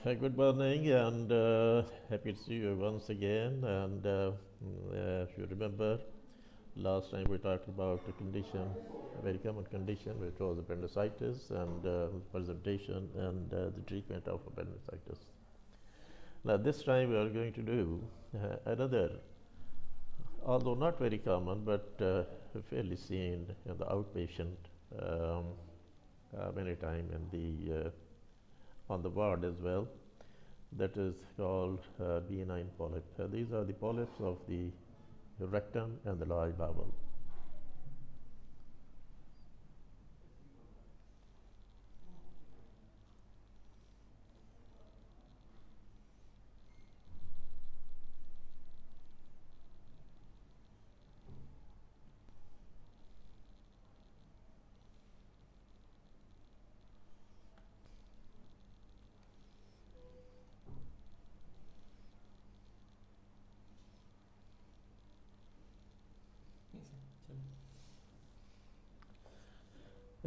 Good morning, and happy to see you once again. And if you remember, last time we talked about a condition, a very common condition, which was appendicitis, and presentation and the treatment of appendicitis. Now, this time we are going to do another, although not very common, but fairly seen in the outpatient um, many time in the on the ward as well. That is called benign polyp. These are the polyps of the rectum and the large bowel.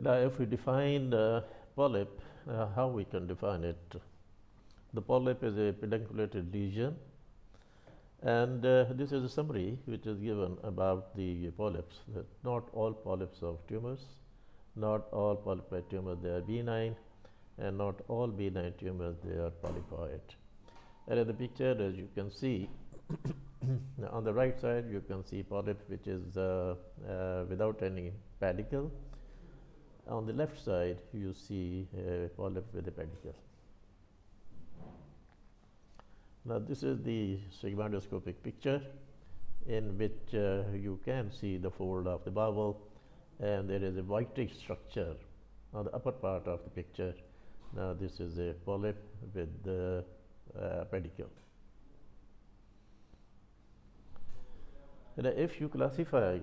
Now, if we define polyp, how we can define it? The polyp is a pedunculated lesion, and this is a summary which is given about the polyps. That not all polyps of tumors, not all polypi tumors they are benign, and not all benign tumors they are polypoid. And in the picture, as you can see, on the right side you can see polyp which is without any pedicle. On the left side you see a polyp with a pedicle. Now this is the sigmoidoscopic picture in which you can see the fold of the bowel, and there is a whitish structure on the upper part of the picture. Now this is a polyp with the pedicle. And if you classify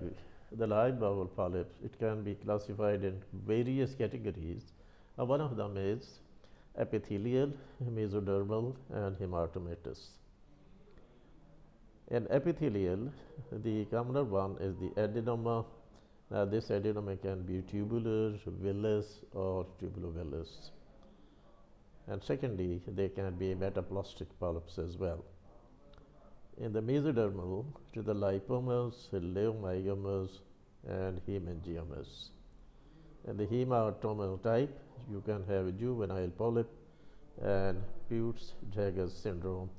the large bowel polyps, it can be classified in various categories. One of them is epithelial, mesodermal, and hematomatous. In epithelial, the commoner one is the adenoma. Now, this adenoma can be tubular, villous, or tubulovillous. And secondly, they can be metaplastic polyps as well. In the mesodermal, to the lipomas, leiomyomas, and hemangiomas. In the hematomal type, you can have a juvenile polyp and Peutz-Jeghers syndrome,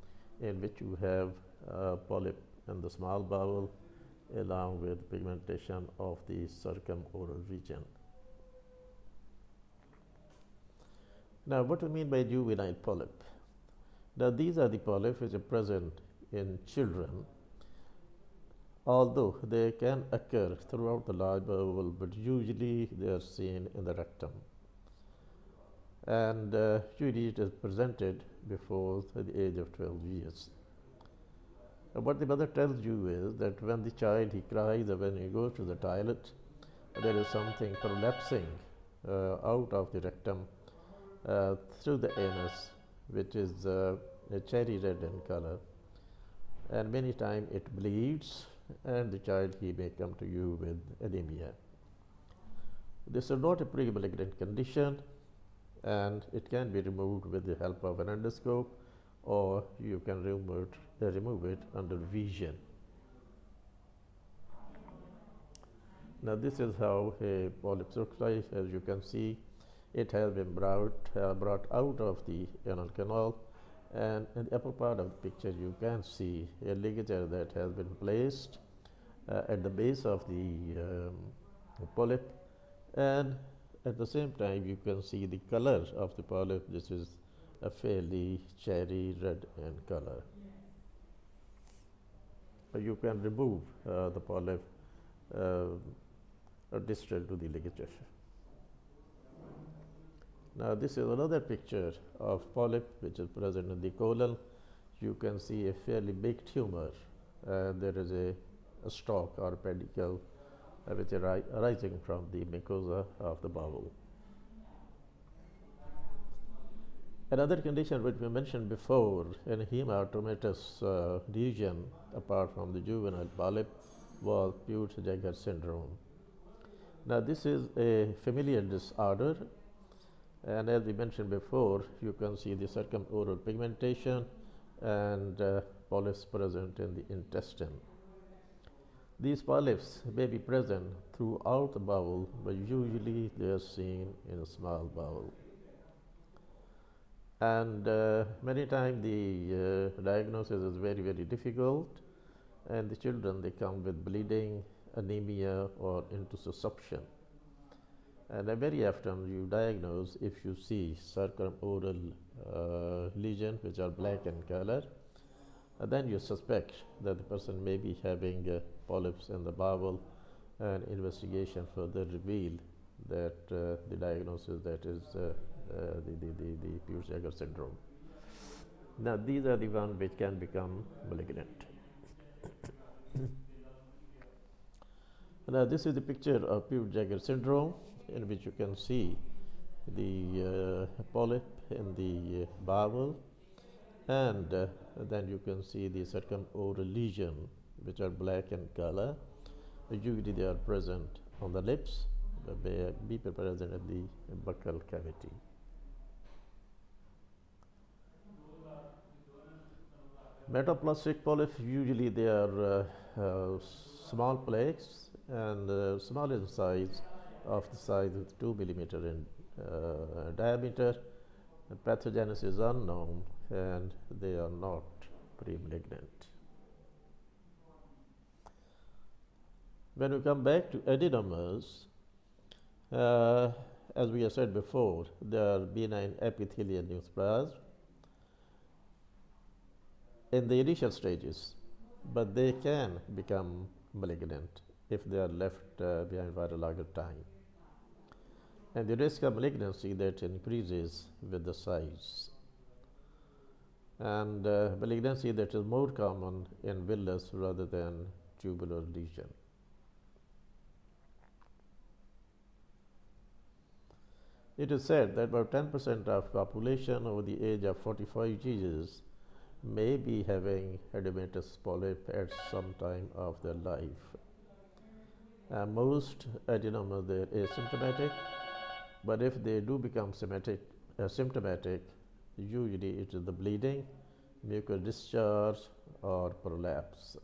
in which you have a polyp in the small bowel along with pigmentation of the circumoral region. Now, what do we mean by juvenile polyp? Now, these are the polyps which are present in children, although they can occur throughout the large bowel, but usually they are seen in the rectum. And usually it is presented before the age of 12 years. What the mother tells you is that when the child he cries or when he goes to the toilet, there is something prolapsing out of the rectum through the anus, which is a cherry red in color, and many times it bleeds, and the child he may come to you with anemia. This is not a pre-malignant condition, and it can be removed with the help of an endoscope, or you can remove it under vision. Now this is how a polyp looks like. As you can see, it has been brought out of the anal canal, and in the upper part of the picture you can see a ligature that has been placed at the base of the polyp, and at the same time you can see the color of the polyp. This is a fairly cherry red in color. You can remove the polyp distal to the ligature. Now this is another picture of polyp which is present in the colon. You can see a fairly big tumor. There is a stalk or pedicle which is arising from the mucosa of the bowel. Another condition which we mentioned before in hematomatous lesion, apart from the juvenile polyp, was Peutz-Jeghers syndrome. Now this is a familial disorder And as we mentioned before, you can see the circumoral pigmentation and polyps present in the intestine. These polyps may be present throughout the bowel, but usually they are seen in a small bowel. And many times the diagnosis is very, very difficult, and the children they come with bleeding, anemia, or intussusception. And very often you diagnose if you see circumoral lesions which are black in color, then you suspect that the person may be having polyps in the bowel, and investigation further reveal that the diagnosis that is the Peutz-Jeghers syndrome. Now these are the ones which can become malignant. Now this is the picture of Peutz-Jeghers syndrome, in which you can see the polyp in the bowel, and then you can see the circumoral lesion which are black in color. Usually they are present on the lips, but they may be present in the buccal cavity. Metaplastic polyps, usually they are small plaques and small in size, of the size of 2 millimeter in diameter. The pathogenesis is unknown, and they are not pre-malignant. When we come back to adenomas, as we have said before, they are benign epithelial neoplasms in the initial stages, but they can become malignant if they are left behind for a longer time. And the risk of malignancy that increases with the size. And malignancy that is more common in villus rather than tubular lesion. It is said that about 10% of population over the age of 45 years may be having adenomatous polyp at some time of their life. Most adenomas they are asymptomatic, but if they do become symptomatic, usually it is the bleeding, mucus discharge, or prolapse.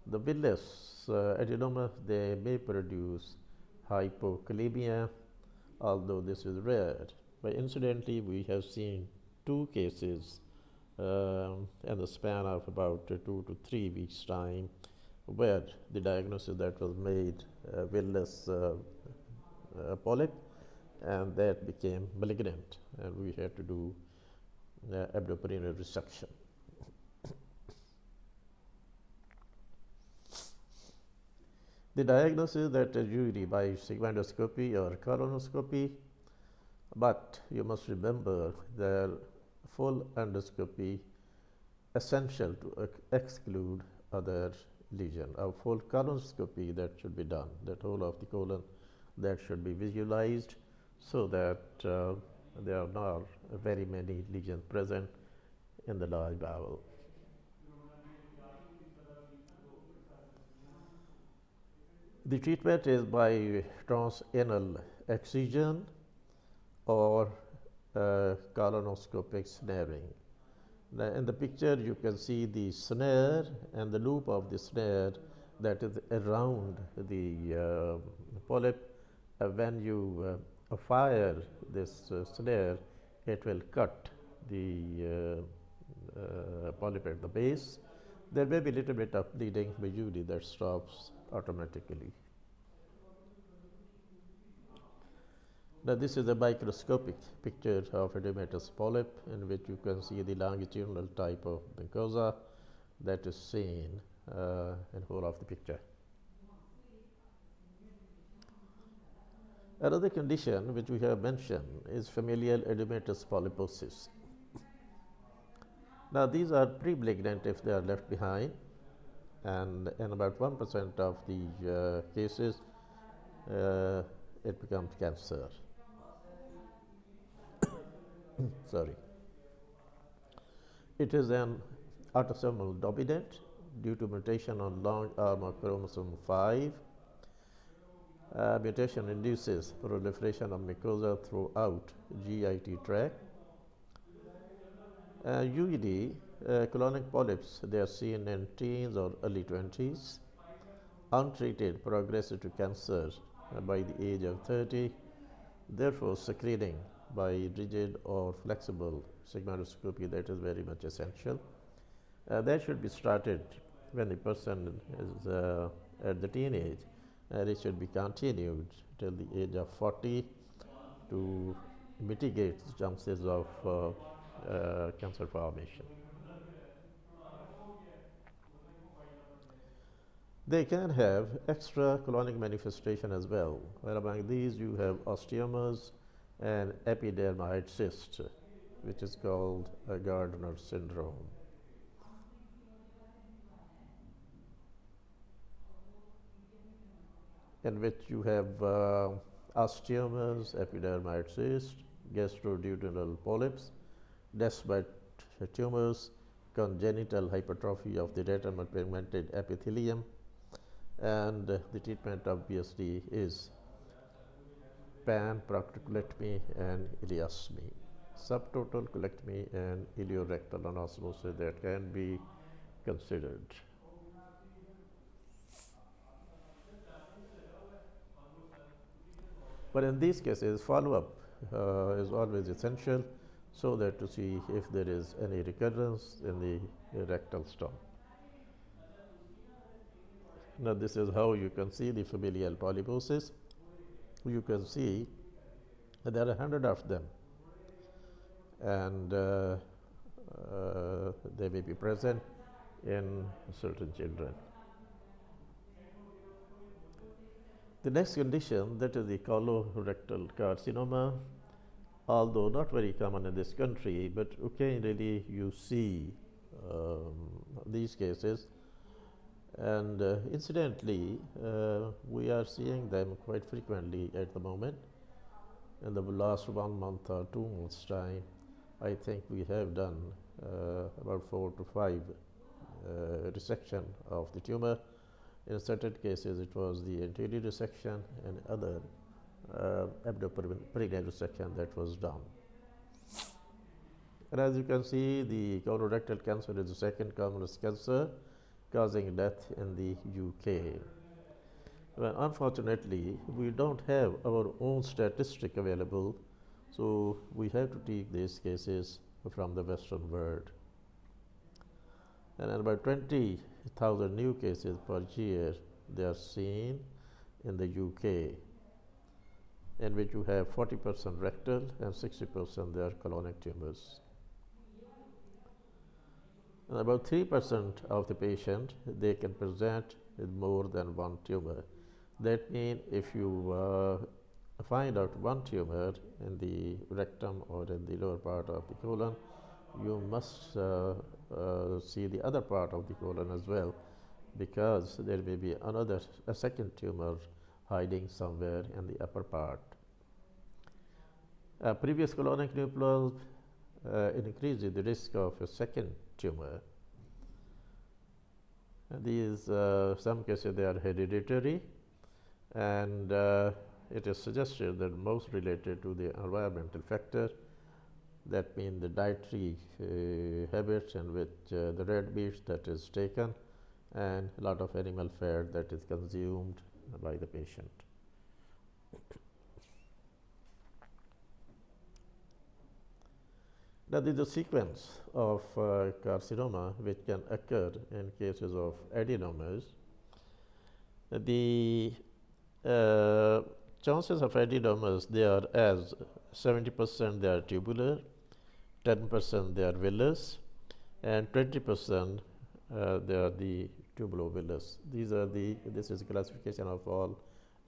The villus adenoma they may produce hypokalemia, although this is rare. But incidentally, we have seen 2 cases in the span of about 2 to 3 weeks' time, where the diagnosis that was made villus polyp, and that became malignant, and we had to do abdominal resection. The diagnosis that is usually by sigmoidoscopy or colonoscopy, but you must remember that full endoscopy essential to exclude other lesion. A full colonoscopy that should be done, that whole of the colon that should be visualized, so that there are not very many lesions present in the large bowel. The treatment is by transanal excision or colonoscopic snaring. Now, in the picture, you can see the snare and the loop of the snare that is around the polyp. When you fire this snare, it will cut the polyp at the base. There may be a little bit of bleeding, but usually that stops automatically. Now this is a microscopic picture of adenomatous polyp, in which you can see the longitudinal type of mucosa that is seen in whole of the picture. Another condition which we have mentioned is familial adenomatous polyposis. Now these are pre-malignant if they are left behind, and in about 1% of the cases it becomes cancer. Sorry. It is an autosomal dominant due to mutation on long arm of chromosome 5. Mutation induces proliferation of mucosa throughout GIT tract. UED, colonic polyps, they are seen in teens or early 20s. Untreated progresses to cancer by the age of 30. Therefore, screening by rigid or flexible sigmoidoscopy, that is very much essential. That should be started when the person is at the teenage, and it should be continued till the age of 40 to mitigate the chances of cancer formation. They can have extra colonic manifestation as well, where among these you have osteomas and epidermoid cyst, which is called a Gardner syndrome. In which you have osteomas, epidermoid cyst, gastroduodenal polyps, desmoid tumors, congenital hypertrophy of the retinal pigmented epithelium, and the treatment obviously is pan-proctocolectomy and ileostomy. Subtotal colectomy and ileorectal anosmosis that can be considered. But in these cases, follow-up is always essential so that to see if there is any recurrence in the rectal stone. Now, this is how you can see the familial polyposis. You can see there are 100 of them, and they may be present in certain children. The next condition, that is the colorectal carcinoma, although not very common in this country, but occasionally you see these cases. And incidentally, we are seeing them quite frequently at the moment. In the last 1 month or 2 months' time, I think we have done about 4 to 5 resection of the tumor. In certain cases, it was the anterior resection and other abdominoperineal resection that was done. And as you can see, the colorectal cancer is the second commonest cancer causing death in the UK. Well, unfortunately, we don't have our own statistic available, so we have to take these cases from the Western world. And about 20,000 new cases per year they are seen in the UK, in which you have 40% rectal and 60% they are colonic tumors. And about 3% of the patient they can present with more than one tumor. That means if you find out one tumor in the rectum or in the lower part of the colon, you must see the other part of the colon as well, because there may be a second tumor hiding somewhere in the upper part. Previous colonic nucleus increases the risk of a second tumor. And these, some cases, they are hereditary, and it is suggested that most related to the environmental factor. That means the dietary habits in which the red meat that is taken and a lot of animal fat that is consumed by the patient. Now, there is a sequence of carcinoma which can occur in cases of adenomas. The chances of adenomas, they are as 70% they are tubular, 10% they are villous, and 20% they are the tubulovillous. This is a classification of all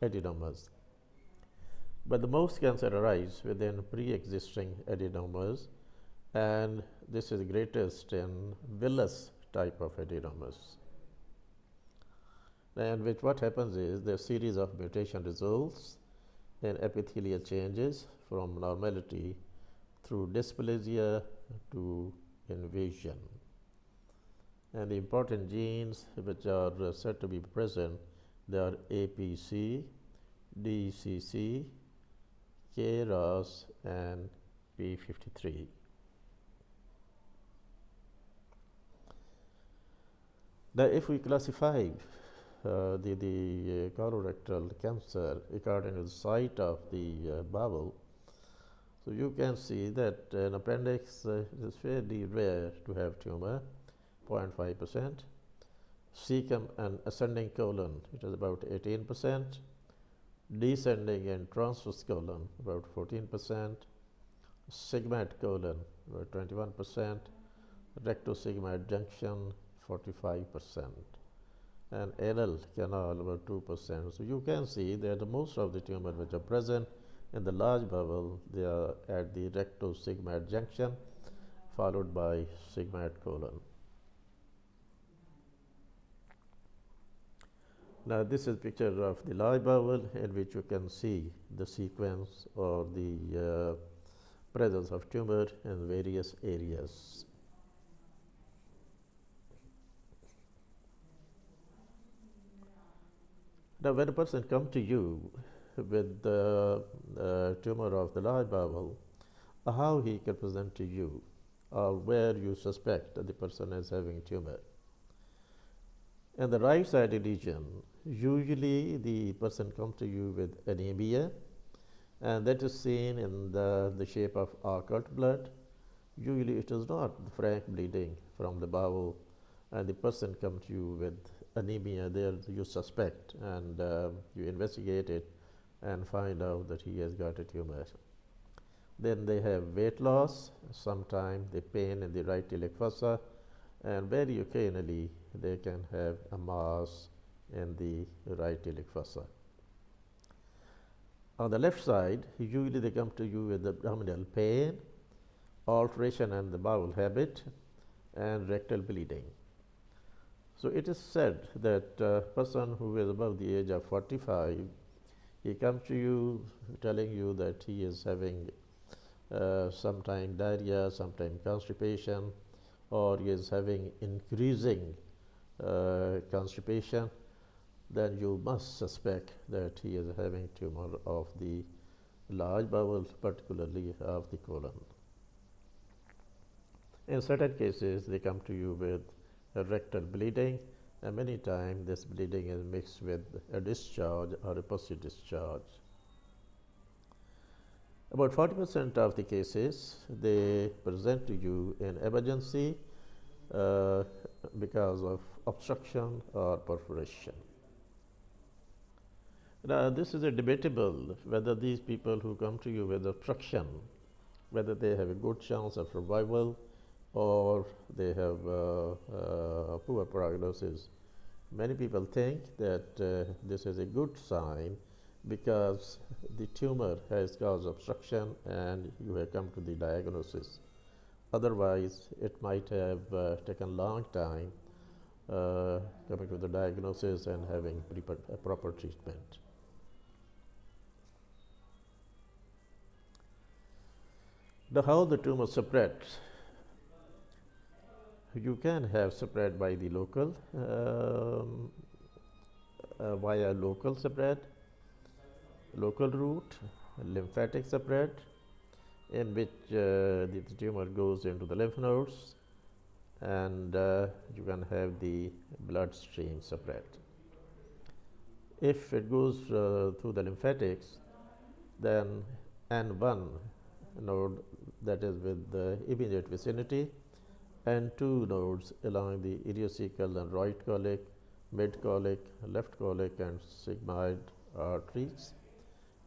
adenomas. But the most cancer arise within pre-existing adenomas, and this is greatest in villous type of adenomas. And which what happens is the series of mutation results in epithelial changes from normality through dysplasia to invasion. And the important genes which are said to be present, they are APC, DCC, KRAS, and P53. Now, if we classify the colorectal cancer according to the site of the bowel, so you can see that an appendix is fairly rare to have tumor, 0.5%. Cecum and ascending colon, it is about 18%. Descending and transverse colon, about 14%. Sigmoid colon, about 21%. Rectosigmoid junction, 45%. And anal canal, about 2%. So you can see that most of the tumors which are present in the large bowel, they are at the rectosigmoid junction, followed by sigmoid colon. Now, this is a picture of the large bowel in which you can see the sequence or the presence of tumor in various areas. Now, when a person comes to you with the tumor of the large bowel, how he can present to you or where you suspect that the person is having tumor. In the right sided region, usually the person comes to you with anemia, and that is seen in the shape of occult blood. Usually it is not frank bleeding from the bowel, and the person comes to you with anemia. There you suspect, and you investigate it and find out that he has got a tumor. Then they have weight loss, sometimes the pain in the right iliac fossa, and very occasionally they can have a mass in the right iliac fossa. On the left side, usually they come to you with abdominal pain, alteration in the bowel habit, and rectal bleeding. So it is said that a person who is above the age of 45, he comes to you telling you that he is having sometime diarrhea, sometime constipation, or he is having increasing constipation, then you must suspect that he is having tumor of the large bowel, particularly of the colon. In certain cases, they come to you with a rectal bleeding, and many times this bleeding is mixed with a discharge or a pus discharge. About 40% of the cases, they present to you in emergency because of obstruction or perforation. Now, this is a debatable whether these people who come to you with obstruction, whether they have a good chance of survival or they have poor prognosis. Many people think that this is a good sign because the tumor has caused obstruction and you have come to the diagnosis. Otherwise, it might have taken a long time coming to the diagnosis and having a proper treatment. Now, how the tumor spreads? You can have spread by the local, via local spread, local route, lymphatic spread, in which the tumor goes into the lymph nodes, and you can have the bloodstream spread. If it goes through the lymphatics, then N1 node, that is with the immediate vicinity, and 2 nodes along the ileocecal and right colic, mid colic, left colic, and sigmoid arteries,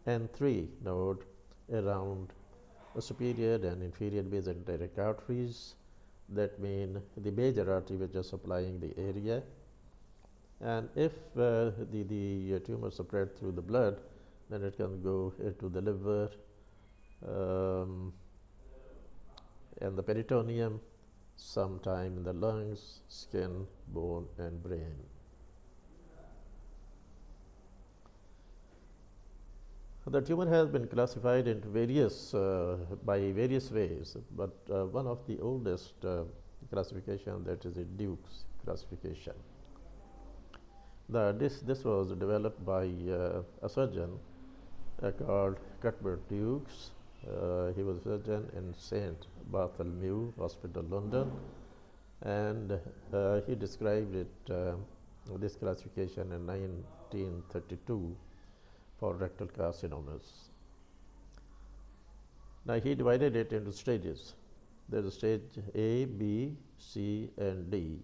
and 3 node around the superior and inferior mesenteric arteries. That mean the major artery which is supplying the area. And if the tumor spread through the blood, then it can go into the liver and the peritoneum, sometime in the lungs, skin, bone, and brain. The tumor has been classified into by various ways, but one of the oldest classification, that is a Duke's classification. This was developed by a surgeon called Cuthbert Dukes. He was surgeon in St. Bartholomew Hospital, London, and he described this classification in 1932 for rectal carcinomas. Now he divided it into stages. There is stage A, B, C, and D.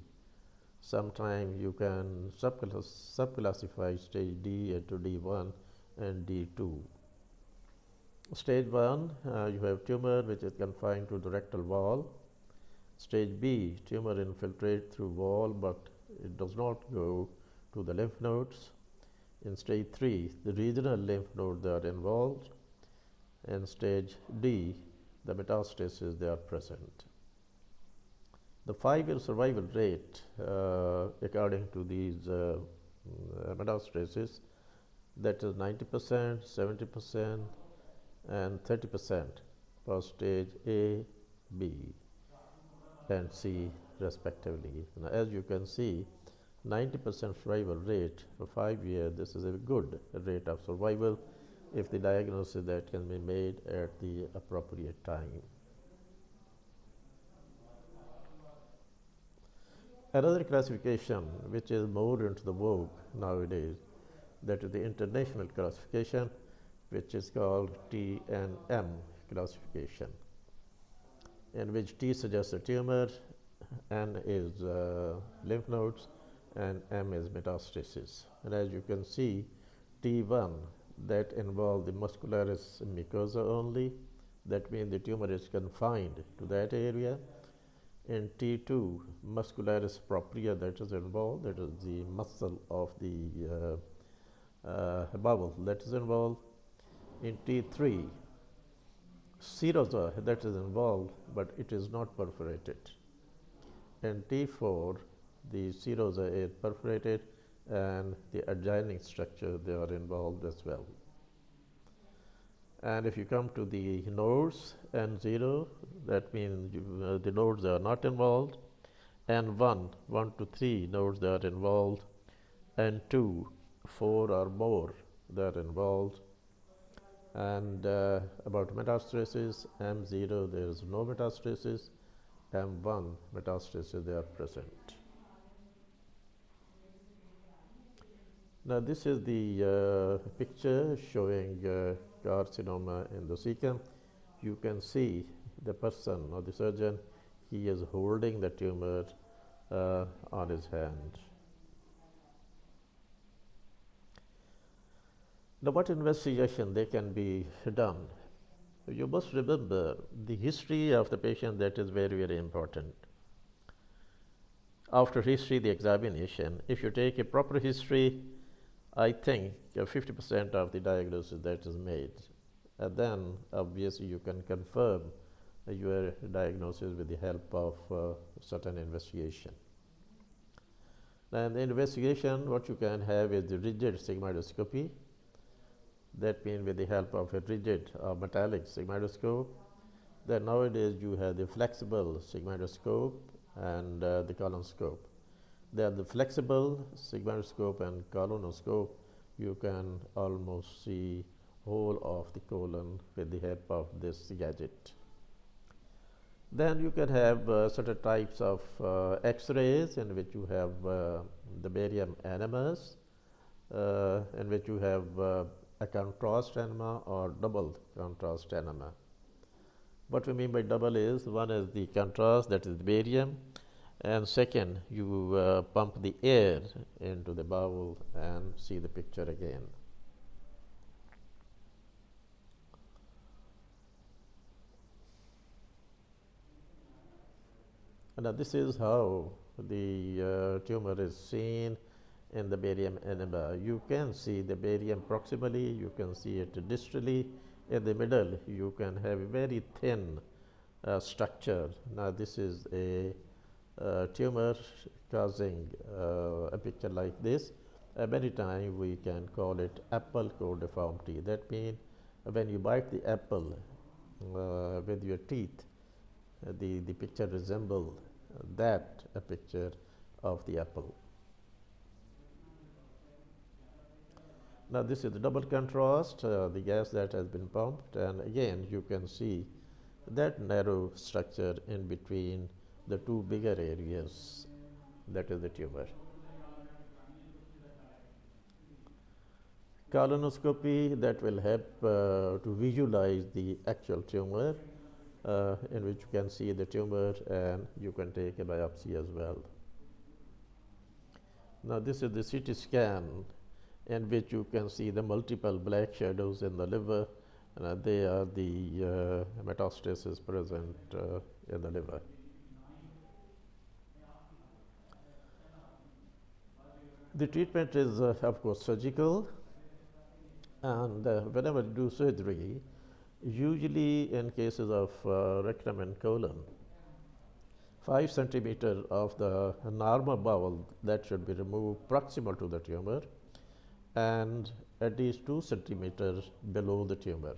Sometimes you can subclassify stage D into D1 and D2. Stage 1, you have tumor which is confined to the rectal wall. Stage B, tumor infiltrates through wall but it does not go to the lymph nodes. In stage 3, the regional lymph nodes are involved. And stage D, the metastases, they are present. The 5-year survival rate, according to these metastases, that is 90%, 70%, and 30% for stage A, B, and C respectively. Now, as you can see, 90% survival rate for 5 years, this is a good rate of survival if the diagnosis that can be made at the appropriate time. Another classification which is more into the vogue nowadays, that is the international classification, which is called T and M classification, in which T suggests a tumor, N is lymph nodes, and M is metastasis. And as you can see, T1, that involves the muscularis mucosa only, that means the tumor is confined to that area. In T2, muscularis propria, that is involved, that is the muscle of the bowel that is involved. In T3, serosa, that is involved, but it is not perforated. In T4, the serosa is perforated and the adjoining structure, they are involved as well. And if you come to the nodes, N0, that means the nodes are not involved. N1, 1 to 3 nodes, they are involved. N2, 4 or more, they are involved. And about metastasis, M0, there is no metastasis. M1, metastasis, they are present. Now, this is the picture showing carcinoma in the cecum. You can see the person or the surgeon, he is holding the tumor on his hand. Now, what investigation they can be done? You must remember the history of the patient, that is very, very important. After history, the examination, if you take a proper history, I think 50% of the diagnosis that is made. And then obviously you can confirm your diagnosis with the help of certain investigation. And the investigation, what you can have is the rigid sigmoidoscopy. That means with the help of a rigid or metallic sigmoidoscope. Then nowadays you have the flexible sigmoidoscope and the colonoscope. They are the flexible sigmoidoscope and colonoscope. You can almost see whole of the colon with the help of this gadget. Then you can have certain types of X-rays in which you have the barium enemas, in which you have a contrast enema or double contrast enema. What we mean by double is, one is the contrast, that is the barium, and second, you pump the air into the bowel and see the picture again. Now, this is how the tumor is seen in the barium enema. You can see the barium proximally, you can see it distally. In the middle, you can have a very thin structure. Now, this is a tumor causing a picture like this. Many times we can call it apple core deformity. That means when you bite the apple with your teeth, the picture resembles that a picture of the apple. Now this is the double contrast, the gas that has been pumped, and again you can see that narrow structure in between the two bigger areas, that is the tumor. Colonoscopy that will help to visualize the actual tumor, in which you can see the tumor and you can take a biopsy as well. Now this is the CT scan in which you can see the multiple black shadows in the liver. They are the metastasis present in the liver. The treatment is, of course, surgical, and whenever you do surgery, usually in cases of rectum and colon, 5 centimeters of the normal bowel that should be removed proximal to the tumor, and at least 2 centimeters below the tumor.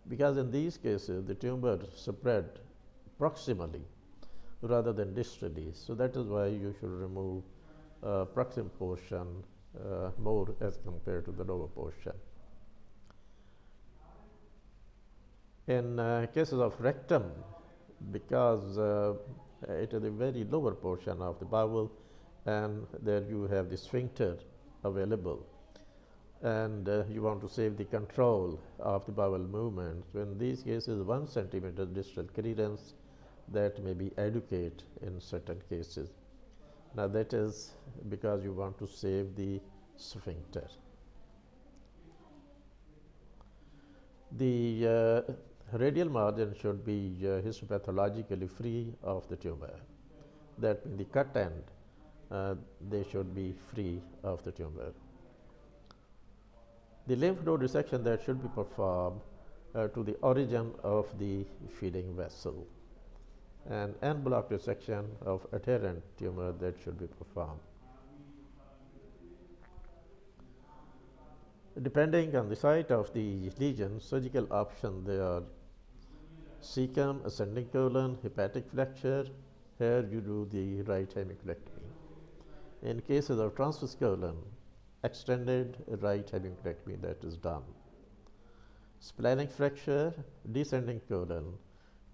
Because in these cases, the tumor spread proximally rather than distally. So that is why you should remove proximal portion more as compared to the lower portion. In cases of rectum, because it is a very lower portion of the bowel, and there you have the sphincter available, and you want to save the control of the bowel movement. So in these cases, 1 centimeter distal clearance that may be adequate in certain cases. Now that is because you want to save the sphincter. The radial margin should be histopathologically free of the tumor. That means the cut end, they should be free of the tumor. The lymph node resection that should be performed to the origin of the feeding vessel, and en bloc resection of adherent tumor that should be performed. Depending on the site of the lesion, surgical options they are cecum, ascending colon, hepatic flexure. Here you do the right hemicolectomy. In cases of transverse colon, extended right hemicolectomy that is done. Splenic fracture, descending colon,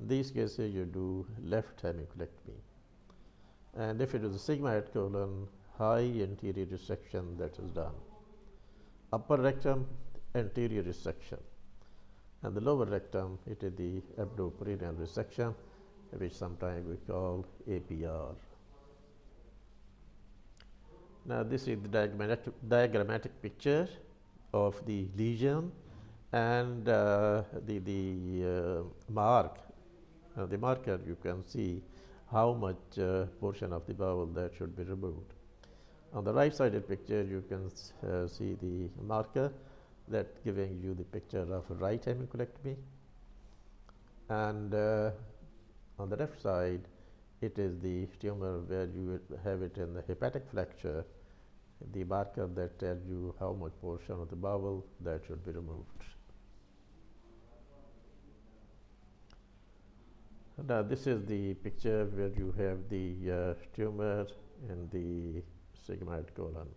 in these cases you do left hemicolectomy. And if it is a sigmoid colon, high anterior resection that is done. Upper rectum, anterior resection. And the lower rectum, it is the abdoperennial resection, which sometimes we call APR. Now this is the diagrammatic picture of the lesion and the mark. The marker, you can see how much portion of the bowel that should be removed. On the right sided picture, you can see the marker that giving you the picture of right hemicolectomy, and on the left side, it is the tumor where you have it in the hepatic flexure, the marker that tells you how much portion of the bowel that should be removed. Now this is the picture where you have the tumor in the sigmoid colon,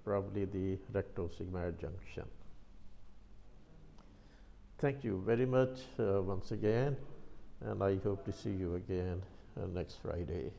probably the rectosigmoid junction. Thank you very much once again, and I hope to see you again next Friday.